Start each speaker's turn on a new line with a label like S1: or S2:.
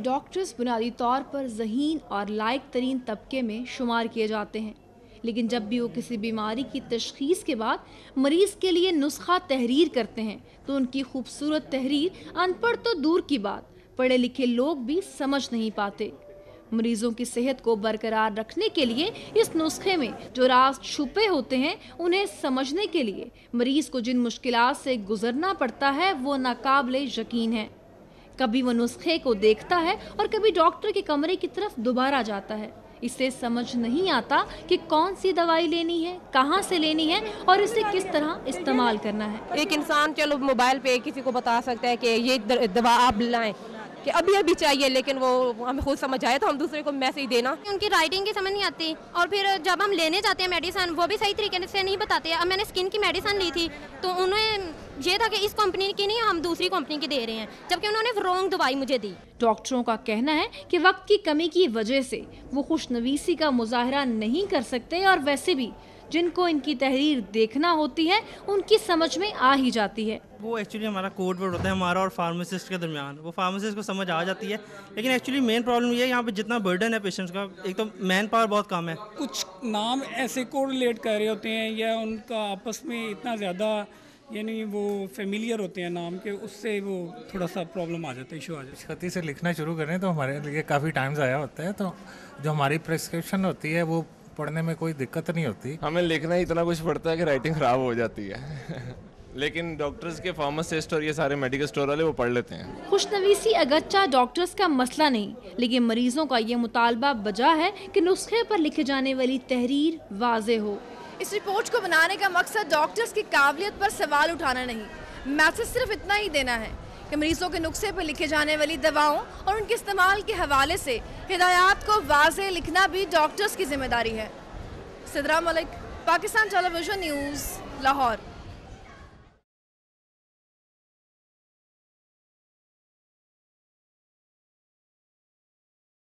S1: Doctors बुनियादी तौर पर ज़हीन और लायक तरीन तबके में शुमार किए जाते हैं, लेकिन जब भी वो किसी बीमारी की तशख़ीस के बाद मरीज़ के लिए नुस्खा तहरीर करते हैं तो उनकी खूबसूरत तहरीर अनपढ़ तो दूर की बात, पढ़े लिखे लोग भी समझ नहीं पाते। मरीजों की सेहत को बरकरार रखने के लिए इस नुस्खे में जो राज छुपे होते हैं उन्हें समझने के लिए मरीज को जिन मुश्किलात से गुजरना पड़ता है वो नाकाबिले यकीन है। कभी वो नुस्खे को देखता है और कभी डॉक्टर के कमरे की तरफ दोबारा जाता है। इसे समझ नहीं आता कि कौन सी दवाई लेनी है, कहाँ से लेनी है और इसे किस तरह इस्तेमाल करना है।
S2: एक इंसान चलो मोबाइल पे किसी को बता सकता है कि ये दवा आप लाएं कि अभी अभी चाहिए, लेकिन वो हमें खुद समझ आए तो हम दूसरे को मैसेज देना।
S3: उनकी राइटिंग की समझ नहीं आती और फिर जब हम लेने जाते हैं मेडिसिन वो भी सही तरीके से नहीं बताते। अब मैंने स्किन की मेडिसिन ली थी तो उन्हें ये था कि इस कंपनी की नहीं, हम दूसरी कंपनी की दे रहे हैं, जबकि उन्होंने रॉन्ग दवाई मुझे दी।
S1: डॉक्टरों का कहना है कि वक्त की कमी की वजह से वो खुशनवीसी का मुजाहरा नहीं कर सकते और वैसे भी जिनको इनकी तहरीर देखना होती है उनकी समझ में आ ही जाती है।
S4: वो एक्चुअली हमारा कोड वर्ड होता है हमारा और फार्मासिस्ट के दरमियान, वो फार्मासिस्ट को समझ आ जाती है, लेकिन एक्चुअली मेन प्रॉब्लम ये है यहाँ पे जितना बर्डन है पेशेंट्स का, एक तो मैन पावर बहुत कम है।
S5: कुछ नाम ऐसे कोरिलेट कर रहे होते हैं या उनका आपस में इतना ज़्यादा यानी वो फेमिलियर होते हैं नाम के, उससे वो थोड़ा सा प्रॉब्लम आ जाता है, इशू आ जाता है।
S6: खती से लिखना शुरू करें तो हमारे लिए काफ़ी टाइम ज़ाया होता है, तो जो हमारी प्रिस्क्रिप्शन होती है वो पढ़ने में कोई दिक्कत नहीं होती।
S7: हमें लिखना ही इतना कुछ पड़ता है कि राइटिंग ख़राब हो जाती है लेकिन डॉक्टर्स के फार्मासिस्ट और ये सारे मेडिकल स्टोर वाले वो पढ़ लेते हैं।
S1: खुशनवीसी अगरचा डॉक्टर्स का मसला नहीं, लेकिन मरीजों का ये मुतालबा बजा है कि नुस्खे पर लिखे जाने वाली तहरीर वाज़े हो।
S8: इस रिपोर्ट को बनाने का मकसद डॉक्टर्स की काबिलियत पर सवाल उठाना नहीं, मैसेज सिर्फ इतना ही देना है कि मरीजों के नुस्खे पर लिखे जाने वाली दवाओं और उनके इस्तेमाल के हवाले से हिदायत को वाज़े लिखना भी डॉक्टर्स की जिम्मेदारी है। Sidra Malik, Pakistan television news, Lahore.